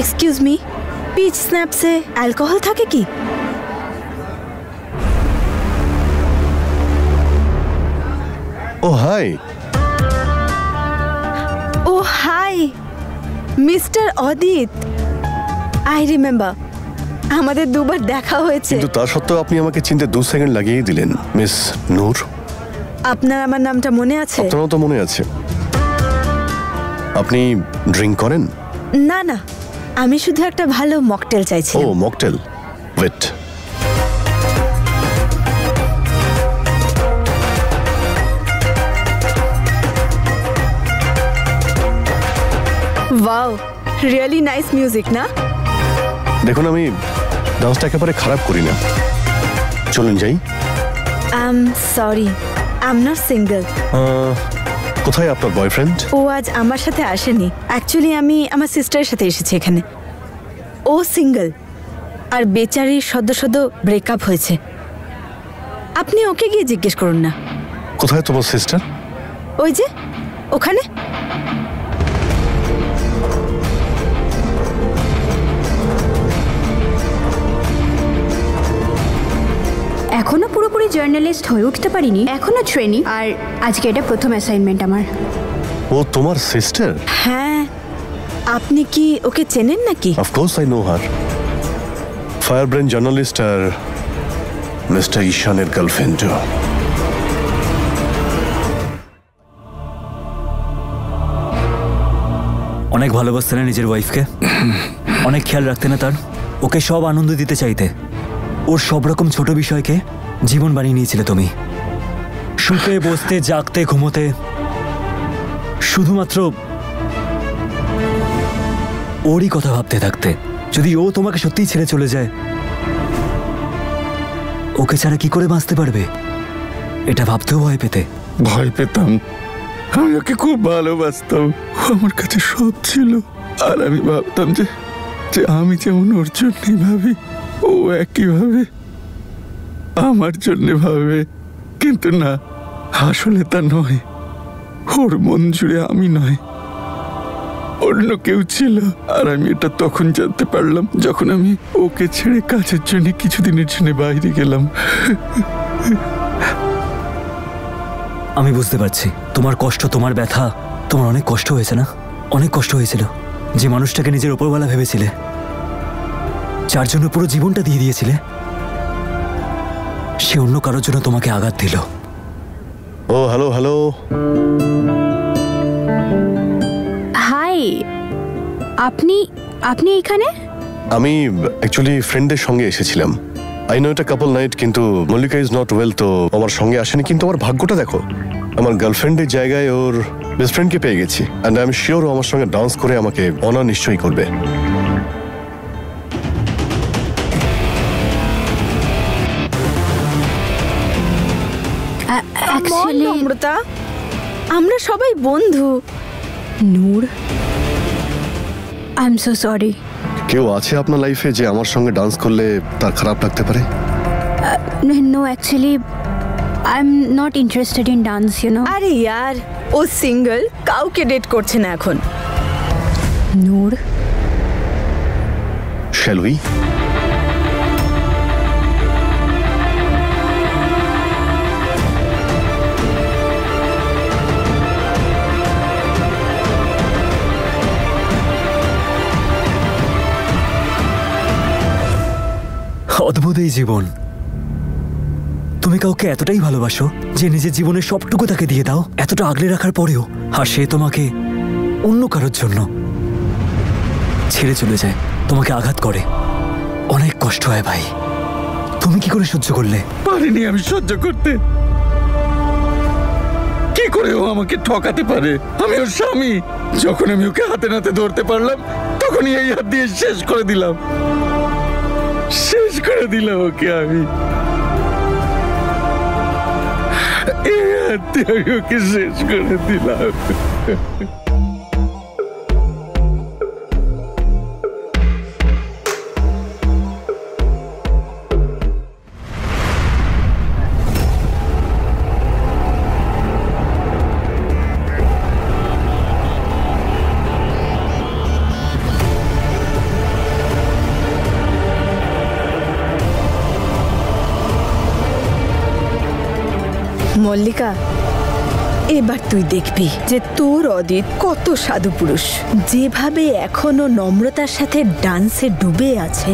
Excuse me, peach স্ন্যাপসে alcohol থাকে কি? Oh hi. Oh hi mister Adit, I remember, আমাদের দুবার দেখা হয়েছে। কিন্তু তা সত্ত্বেও আপনি আমাকে চিনতে 2 সেকেন্ড লাগিয়ে দিলেন মিস নূর। আপনার আমার নামটা মনে আছে? আপনারও তো মনে আছে। আপনি ড্রিঙ্ক করেন? না না, আমি শুধু একটা ভালো মকটেল চাইছি। Oh mocktail, wait. Wow, really nice music না? দেখুন, আমি ডান্সটা একেবারে খারাপ করি না। চলুন যাই। Sorry, I am not single. কোথায় আপনার বয়ফ্রেন্ড? ও আজ আমার সাথে আসেনি। অ্যাকচুয়ালি আমি আমার সিস্টারের সাথে এসেছি এখানে। ও সিঙ্গেল, আর বেচারির সদ্য ব্রেকআপ হয়েছে। আপনি ওকে গিয়ে জিজ্ঞেস করুন না। কোথায় তোমার সিস্টার? ওই যে ওখানে। এখনো পুরোপুরি জার্নালিস্ট হয়ে উঠতে পারিনি, এখনো ট্রেনিং, আর আজকে এটা প্রথম অ্যাসাইনমেন্ট আমার। ও তোমার সিস্টার? হ্যাঁ, আপনি কি ওকে চেনেন নাকি? Of course I know her. Fire brand journalist আর মিস্টার ঈশানের গার্লফ্রেন্ড। অনেক ভালোবাসতে না নিজের ওয়াইফকে, অনেক খেয়াল রাখতে না তার, ওকে সব আনন্দ দিতে চাইতে, ওর সব রকম ছোট বিষয়কে জীবন বানিয়ে নিয়েছিলে তুমি। শুতে বসতে জাগতে ঘুমোতে শুধুমাত্র ওরই কথা ভাবতে থাকতে। যদি ও তোমাকে সত্যিই ছেড়ে চলে যায়, ওকে ছাড়া কি করে বাঁচতে পারবে? এটা ভাবতেও ভয় পেতে? ভয় পেতাম, আমি ওকে খুব ভালোবাসতাম, আমার কাছে সব ছিল। আর আমি ভাবতাম যে আমি যেমন ওর জন্যই ভাবি, ও একইভাবে আমার জন্য ভাবে। কিন্তু না, আসলে তা নয়। ওর মন জুড়ে আমি নয়, অন্য কেউ ছিল। আর আমি এটা তখন জানতে পারলাম যখন আমি ওকে ছেড়ে কাজের জন্য কিছুদিনের জন্য বাইরে গেলাম। আমি বুঝতে পারছি তোমার কষ্ট, তোমার ব্যথা। তোমার অনেক কষ্ট হয়েছে না? অনেক কষ্ট হয়েছিল। যে মানুষটাকে নিজের ওপরওয়ালা ভেবেছিলে, যার জন্য পুরো জীবনটা দিয়ে দিয়েছিলে, সে অন্য কারোর জন্য তোমাকে আঘাত দিল। ও হ্যালো হ্যালো। হাই, আপনি আপনি এখানে? আমি অ্যাকচুয়ালি ফ্রেন্ডের সঙ্গে এসেছিলাম। আই নো এটা কাপল নাইট, কিন্তু মল্লিকা ইজ নট ওয়েল, তো আমার সঙ্গে আসেনি। কিন্তু আমার ভাগ্যটা দেখো, আমার গার্লফ্রেন্ডের জায়গায় ওর বেস্ট ফ্রেন্ডকে পেয়ে গেছি। অ্যান্ড আই এম শিওর ও আমার সঙ্গে ডান্স করে আমাকে অনার নিশ্চয়ই করবে। নম্রতা, আমরা সবাই বন্ধু। নূর, আই এম সো সরি। কেউ আছে আপনার লাইফে যে আমার সঙ্গে ডান্স করলে তার খারাপ লাগতে পারে? No, actually I am not interested in dance, you know. আরে ইয়ার, ও সিঙ্গেল, কাউকে ডেট করছে না এখন। Noor, shall we? অদ্ভুত এই জীবন। তুমি কাউকে এতটাই ভালোবাসো যে নিজের জীবনের সবটুকু তাকে দিয়ে দাও, এতটা আগলে রাখার পরেও, আর সে তোমাকে অন্য কারোর জন্য ছেড়ে চলে যায়, তোমাকে আঘাত করে। অনেক কষ্ট হয় ভাই। তুমি কি করে সহ্য করলে? পারিনি আমি সহ্য করতে। কি করে ও আমাকে ঠকাতে পারে? আমি ওর স্বামী। যখন আমি ওকে হাতে নাতে ধরতে পারলাম, তখনই এই হাত দিয়ে শেষ করে দিলাম ওকে। আমি এই হাত দিয়ে আমি ওকে শেষ করে দিলাম। মল্লিকা, এবার তুই দেখবি যে তোর অদিত কত সাধু পুরুষ। যেভাবে এখনো নম্রতার সাথে ডান্সে ডুবে আছে,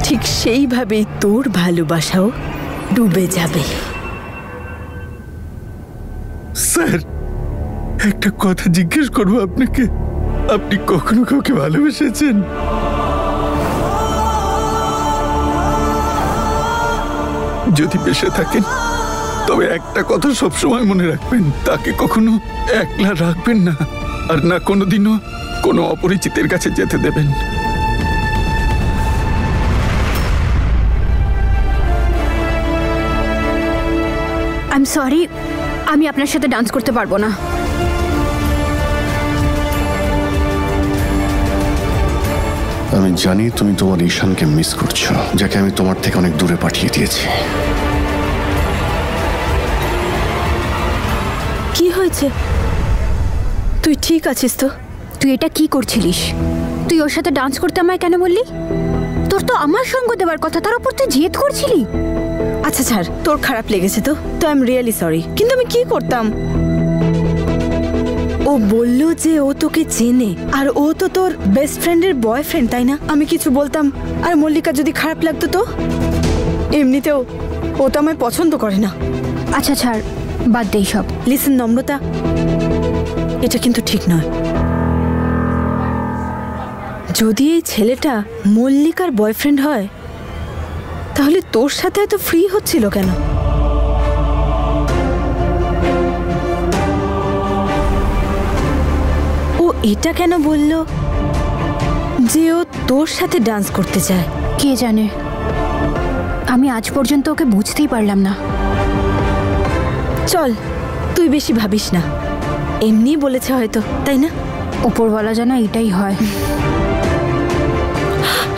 ঠিক সেইভাবেই তোর ভালোবাসাও ডুবে যাবে। স্যার, একটা কথা জিজ্ঞেস করবো আপনাকে, আপনি কখনো কাউকে ভালোবেসেছেন? যদি বেঁচে থাকেন তবে একটা কথা সবসময় মনে রাখবেন, তাকে কখনো একলা রাখবেন না, আর না কোনোদিনও কোনো অপরিচিতের কাছে যেতে দেবেন। আই এম সরি, আমি আপনার সাথে ডান্স করতে পারবো না। আমি জানি তুমি তোমার ঈশানকে মিস করছো, যাকে আমি তোমার থেকে অনেক দূরে পাঠিয়ে দিয়েছি। কি হয়েছে? তুই ঠিক আছিস তো? তুই এটা কি করছিলিস? তুই ওর সাথে ডান্স করতে আমায় কেন বললি? তোর তো আমার সঙ্গ দেওয়ার কথা, তার উপর তুই জেদ করছিলি। আচ্ছা ছাড়, তোর খারাপ লেগেছে তো আই এম রিয়েলি সরি। কিন্তু আমি কি করতাম? ও বলল যে ও তোকে চেনে, আর ও তো তোর বেস্ট ফ্রেন্ডের বয়ফ্রেন্ড, তাই না? আমি কিছু বলতাম আর মল্লিকা যদি খারাপ লাগতো তো? এমনিতেও ও তো আমায় পছন্দ করে না। আচ্ছা ছাড়, বাদ দে সব। লিসেন নম্রতা, এটা কিন্তু ঠিক নয়। যদি এই ছেলেটা মল্লিকার বয়ফ্রেন্ড হয়, তাহলে তোর সাথে এত ফ্রি হচ্ছিল কেন? ও এটা কেন বলল যে ও তোর সাথে ডান্স করতে চায়? কে জানে, আমি আজ পর্যন্ত ওকে বুঝতেই পারলাম না। চল, তুই বেশি ভাবিস না, এমনি বলেছে হয়তো, তাই না? ওপরওয়ালা জানা এটাই হয়।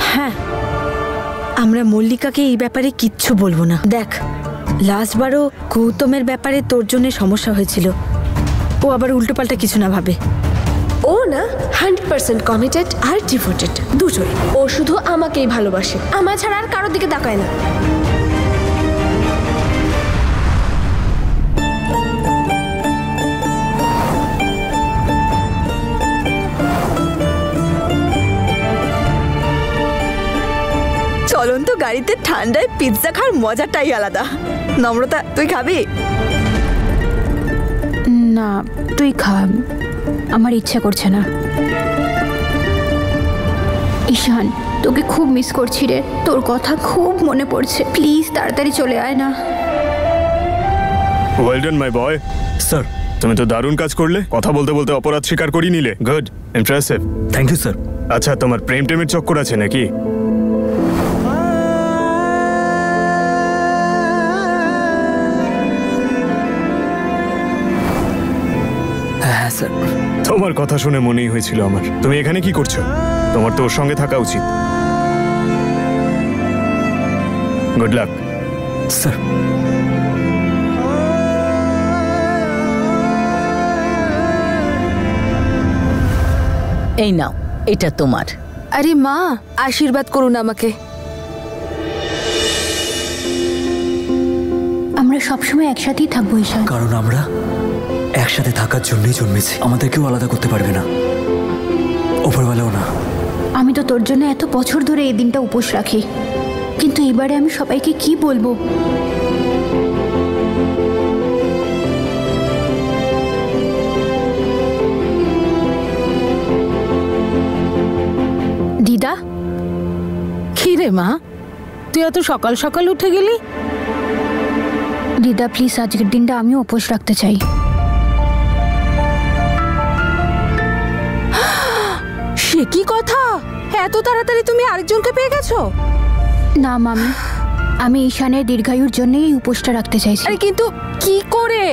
হ্যাঁ, আমরা মল্লিকাকে এই ব্যাপারে কিচ্ছু বলবো না। দেখ, লাস্টবারও গৌতমের ব্যাপারে তোর জন্য সমস্যা হয়েছিল, ও আবার উল্টোপাল্টা কিছু না ভাবে। ও না 100% কমিটেড আর ডিভোটেড, দুটোই। ও শুধু আমাকেই ভালোবাসে, আমার ছাড়া আর কারোর দিকে তাকায় না। চলন্ত গাড়িতে ঠান্ডায় পিৎজা খাওয়ার মজাটাই আলাদা। নম্রতা, তুই খাবি? না, তুই খা, আমার ইচ্ছা করছে না। ঈশান, তোকে খুব মিস করছি রে, তোর কথা খুব মনে পড়ছে। প্লিজ তাড়াতাড়ি চলে আয় না। ওয়েল ডান মাই বয়। স্যার, তুমি তো দারুণ কাজ করলে, কথা বলতে বলতে অপরাধ স্বীকার করিয়ে নিলে। Good, impressive. Thank you sir. আচ্ছা, তোমার প্রেম টেমের চক্কর আছে নাকি? হ্যাঁ স্যার। তোমার কথা শুনে মনেই হয়েছিল আমার। তুমি এখানে কি করছো? তোমার তো ওর সঙ্গে থাকা উচিত। Good luck sir. এই নাও, এটা তোমার। আরে মা, আশীর্বাদ করুন আমাকে। আমরা সবসময় একসাথেই থাকবো ঈশান। কারণ আমরা একসাথে থাকার জন্যই জন্মেছি, আমাদের কেউ আলাদা করতে পারবে না, ওপরওয়ালাও না। আমি তো তোর জন্য এত বছর ধরে এই দিনটা উপোস রাখি, কিন্তু এবারে আমি সবাইকে কি বলবো? দিদা। কি রে মা, তুই এত সকাল সকাল উঠে গেলি? দিদা প্লিজ, আজকের দিনটা আমিও উপোস রাখতে চাই। সে কি কথা, এত তাড়াতাড়ি তুমি আরেকজনকে পেয়ে গেছো? না মামি, আমি ঈশানের দীর্ঘায়ুর জন্যই এই উপোসটা রাখতে চাইছি। আরে কিন্তু কি করে?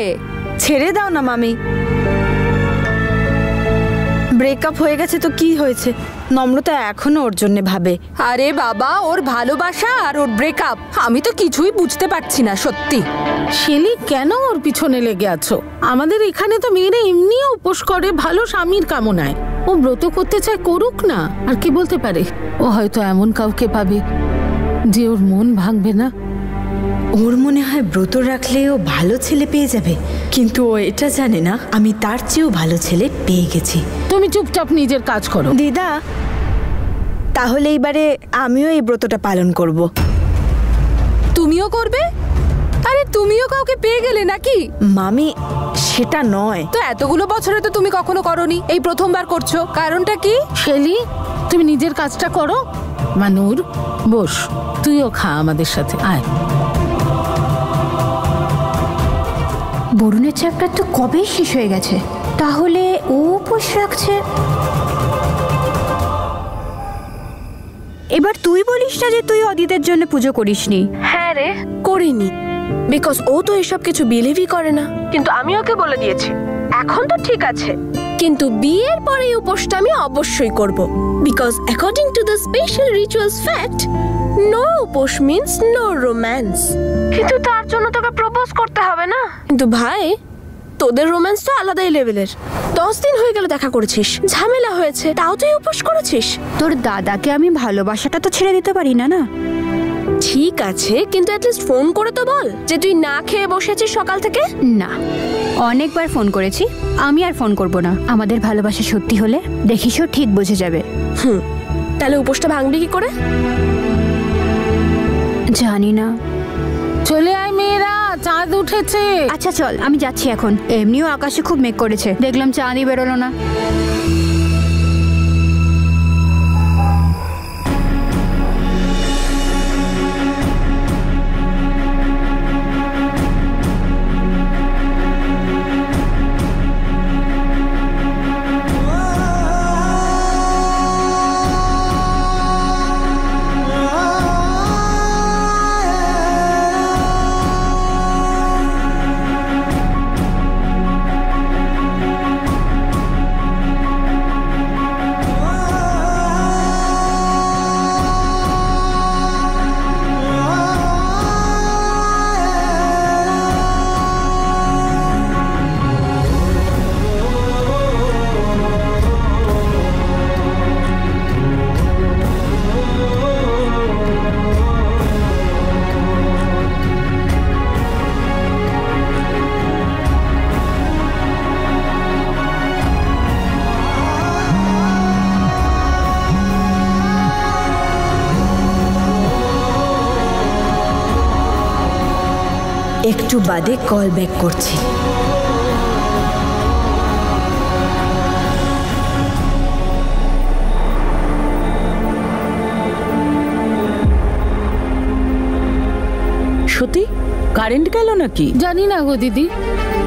ছেড়ে দাও না মামি, ব্রেকআপ হয়ে গেছে তো কি হয়েছে? নম্রতা এখনো ওর জন্য ভাবে। আরে বাবা, ওর ভালোবাসা আর ওর ব্রেকআপ, আমি তো কিছুই বুঝতে পারছি না সত্যি। শেলি, কেন ওর পিছনে লেগে আছো? আমাদের এখানে তো মেয়েরা এমনিও উপোস করে ভালো স্বামীর কামনায়। ও ব্রত করতে চায়, করুক না, আর কি বলতে পারে? ও হয়তো এমন কাউকে পাবে যে ওর মন ভাঙবে না। ওর মনে হয় ব্রত রাখলে ও ভালো ছেলে পেয়ে যাবে, কিন্তু ও এটা জানে না আমি তার চেয়েও ভালো ছেলে পেয়ে গেছি। তুমি চুপচাপ নিজের কাজ করো। দিদা, তাহলে এইবারে আমিও এই ব্রতটা পালন করব। তুমিও করবে? আরে তুমিও কাউকে পেয়ে গেলে নাকি? মামি, সেটা নয় তো এতগুলো বছরে তো তুমি কখনো করোনি, এই প্রথমবার করছো, কারণটা কি? শেলি, তুমি নিজের কাজটা করো। মানুর, বস, তুইও খা আমাদের সাথে, আয়। বরুণের চ্যাপ্টার তো কবেই শেষ হয়ে গেছে, তাহলে ও উপোস রাখছে। এবার তুই বলিস না যে তুই অদিতের জন্য পুজো করিসনি। হ্যাঁ রে, করিনি, বিকজ ও তো এসব কিছু বিলিভই করে না। কিন্তু আমি ওকে বলে দিয়েছি এখন তো ঠিক আছে, কিন্তু বিয়ের পরে এই উপোসটা আমি অবশ্যই করব, because according to the special rituals fact, no upos means no romance. কিন্তু তার জন্য তোকে প্রপোজ করতে হবে না। কিন্তু ভাই, তোদের রোম্যান্স তো আলাদাই লেভেলের। 10 দিন হয়ে গেল দেখা করেছিস, ঝামেলা হয়েছে, তাও তুই উপোস করেছিস। তোর দাদাকে আমি ভালোবাসাটা তো ছেড়ে দিতে পারি না। না ঠিক আছে, কিন্তু অ্যাটলিস্ট ফোন করে তো বল যে তুই না খেয়ে বসেছিস সকাল থেকে। না, অনেকবার ফোন করেছি, আমি আর ফোন করব না। আমাদের ভালোবাসা সত্যি হলে দেখিস ও ঠিক বুঝে যাবে। তাহলে উপোসটা ভাঙবি কি করে? জানি না। চলে আয় মেয়েরা, চাঁদ উঠেছে। আচ্ছা চল, আমি যাচ্ছি এখন। এমনিও আকাশে খুব মেঘ করেছে, দেখলাম চাঁদই বেরোলো না। একটু বাদে কল ব্যাক করছি। সত্যি কারেন্ট গেল নাকি? জানি না গো দিদি,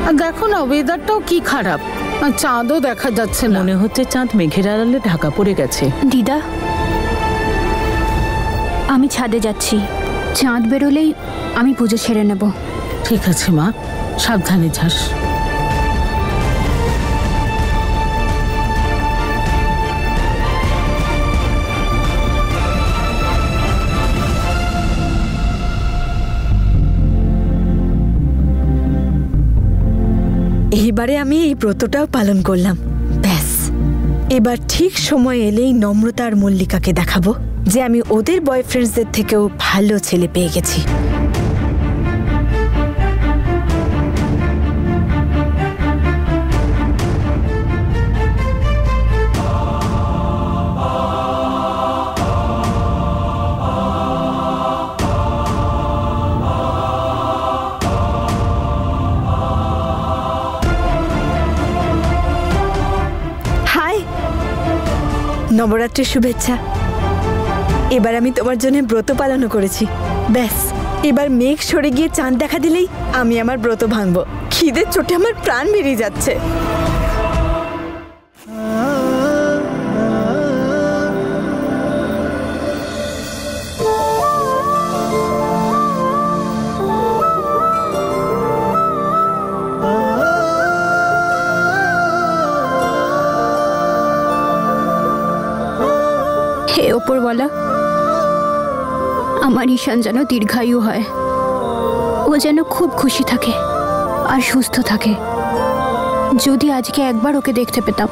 আর দেখো না ওয়েদারটাও কি খারাপ, আর চাঁদও দেখা যাচ্ছে না। মনে হচ্ছে চাঁদ মেঘের আড়ালে ঢাকা পড়ে গেছে। দিদা, আমি ছাদে যাচ্ছি, চাঁদ বেরোলেই আমি পুজো সেরে নেব। ঠিক আছে মা, সাবধানে যাস। এইবারে আমি এই ব্রতটাও পালন করলাম, ব্যাস। এবার ঠিক সময় এলেই নম্রতা আর মল্লিকাকে দেখাবো যে আমি ওদের বয়ফ্রেন্ডসদের থেকেও ভালো ছেলে পেয়ে গেছি। নবরাত্রির শুভেচ্ছা। এবার আমি তোমার জন্য ব্রত পালনও করেছি, ব্যাস। এবার মেঘ সরে গিয়ে চাঁদ দেখা দিলেই আমি আমার ব্রত ভাঙবো। খিদের চোটে আমার প্রাণ বেরিয়ে যাচ্ছে। হে ওপরওয়ালা, আমার ঈশান যেন দীর্ঘায়ু হয়, ও যেন খুব খুশি থাকে আর সুস্থ থাকে। যদি আজকে একবার ওকে দেখতে পেতাম।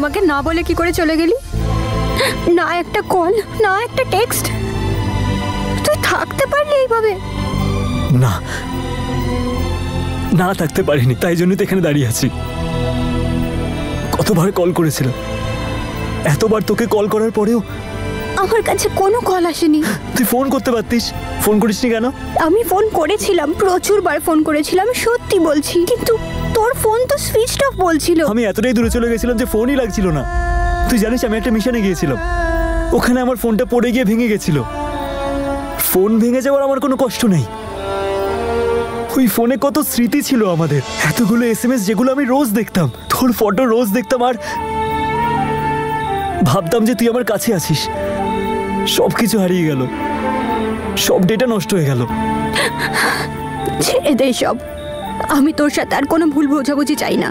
আমাকে না বলে কি করে চলে গেলি? না একটা কল, না একটা টেক্সট। তুই থাকতে পারলি এইভাবে? না, না থাকতে পারিনি, তাই জন্য তো এখানে দাঁড়িয়ে আছি। কতবার কল করেছিলাম, এতবার তোকে কল করার পরেও আমার কাছে কোনো কল আসেনি। তুই ফোন করতে পারতিস, ফোন করিসনি কেন? আমি ফোন করেছিলাম, প্রচুর বার ফোন করেছিলাম, সত্যি বলছি, কিন্তু তোর ফোন তো সুইচড অফ বলছিল। আমি এতটাই দূরে চলে গেছিলাম যে ফোনই লাগছিল না। তুই জানিস আমি একটা মিশনে গিয়েছিলাম, ওখানে আমার ফোনটা পড়ে গিয়ে ভেঙে গেছিল। ফোন ভেঙে যাওয়ার আমার কোনো কষ্ট নেই, ওই ফোনে কত স্মৃতি ছিল আমাদের, এতগুলো SMS যেগুলো আমি রোজ দেখতাম, তোর ফটো রোজ দেখতাম, আর ভাবতাম যে তুই আমার কাছে আছিস। সবকিছু হারিয়ে গেল, সব ডেটা নষ্ট হয়ে গেল। ছেড়ে দে সব, আমি তোর সাথে আর কোনো ভুল বোঝাবুঝি চাই না।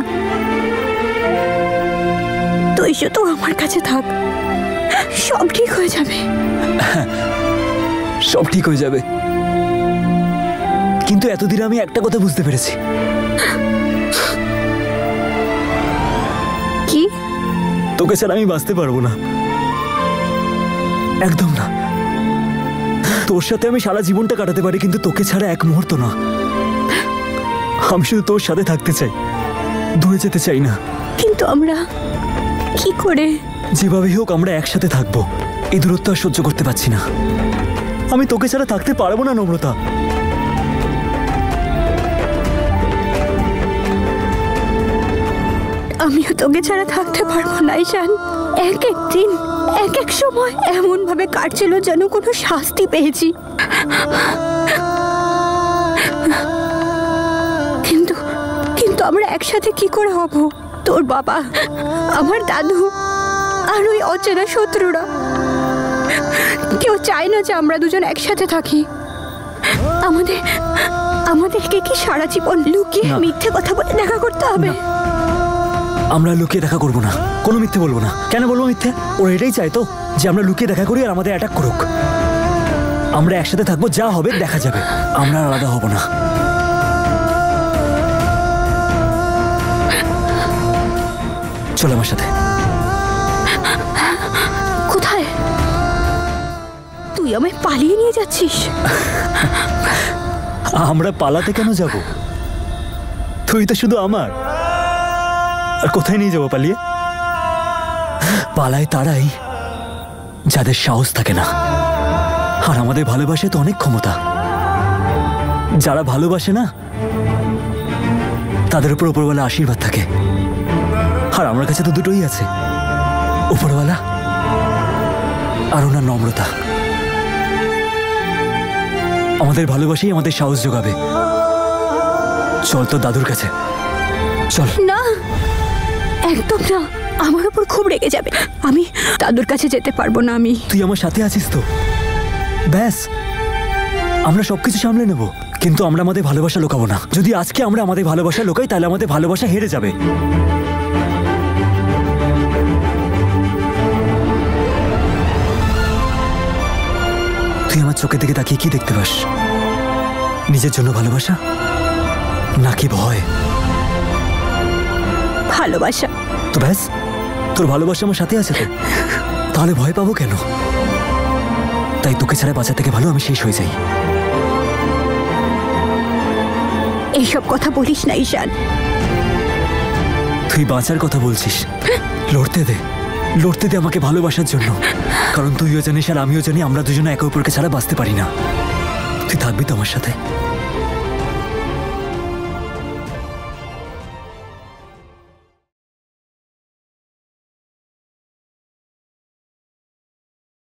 তুই শুধু আমার কাছে থাক, সব ঠিক হয়ে যাবে। সব ঠিক হয়ে যাবে, কিন্তু এতদিন আমি একটা কথা বুঝতে পেরেছি। কি? তোকে ছাড়া আমি বাঁচতে পারবো না, একদম না। তোর সাথে আমি সারা জীবনটা কাটাতে পারি, কিন্তু তোকে ছাড়া এক মুহূর্ত না। আমি শুধু তোর সাথে থাকতে চাই, দূরে যেতে চাই না। কিন্তু আমরা কি করে? যেভাবেই হোক আমরা একসাথে থাকবো, এই দূরত্ব আর সহ্য করতে পারছি না। আমি তোকে ছাড়া থাকতে পারবো না নম্রতা। আমিও তোকে ছাড়া থাকতে পারবো না ঈশান। এক এক দিন এক এক সময় এমন ভাবে কাটছিল যেন কোনো শাস্তি পেয়েছি। কিন্তু কিন্তু আমরা একসাথে কি করে হব? তোর বাবা, আমার দাদু আর ওই অচেনা শত্রুরা, কেউ চায় না যে আমরা দুজন একসাথে থাকি। আমাদেরকে কি সারা জীবন লুকিয়ে মিথ্যে কথা বলে দেখা করতে হবে? আমরা লুকিয়ে দেখা করবো না, কোনো মিথ্যে বলবো না। কেন বলবো মিথ্যে? ওরা এটাই চায় তো, যে আমরা লুকিয়ে দেখা করি আর আমাদের অ্যাটাক করুক। আমরা একসাথে থাকবো, যা হবে দেখা যাবে, আমরা আলাদা হব না। চল আমার সাথে। কোথায়? তুই আমায় পালিয়ে নিয়ে যাচ্ছিস? আমরা পালাতে কেন যাব? তুই তো শুধু আমার, আর কোথায় নিয়ে যাবো পালিয়ে? পালায় তারাই যাদের সাহস থাকে না, আর আমাদের ভালোবাসায় তো অনেক ক্ষমতা। যারা ভালোবাসে না তাদের উপর উপরওয়ালা আশীর্বাদ থাকে, আর আমার কাছে তো দুটোই আছে, উপরওয়ালা আর ওনার নম্রতা। আমাদের ভালোবাসাই আমাদের সাহস যোগাবে। চল তো দাদুর কাছে চল। না, একদম না, আমার উপর খুব রেগে যাবে। আমি দাদুর কাছে যেতে পারবো না। তুই আমার সাথে আছিস তো, ব্যাস আমরা সবকিছু সামলে নেব। কিন্তু আমরা আমাদের ভালোবাসা লুকাবো না। যদি আজকে আমরা আমাদের ভালোবাসা লুকাই, তাহলে আমাদের ভালোবাসা হেরে যাবে। তুই আমার চোখের দিকে তাকিয়ে কি দেখতে পাস? নিজের জন্য ভালোবাসা নাকি ভয়? ভালোবাসা। তো ব্যাস, তোর ভালোবাসা আমার সাথে আছে তো, তাহলে ভয় পাবো কেন? তাই তোকে ছাড়া বাঁচা থেকে ভালো আমি শেষ হয়ে যাই। এইসব কথা বলিস না ঈশান। তুই বাঁচার কথা বলছিস, লড়তে দে, লড়তে দে আমাকে ভালোবাসার জন্য। কারণ তুইও জানিস আর আমিও জানি আমরা দুজনে একে অপরকে ছাড়া বাঁচতে পারি না। তুই থাকবি তো আমার সাথে?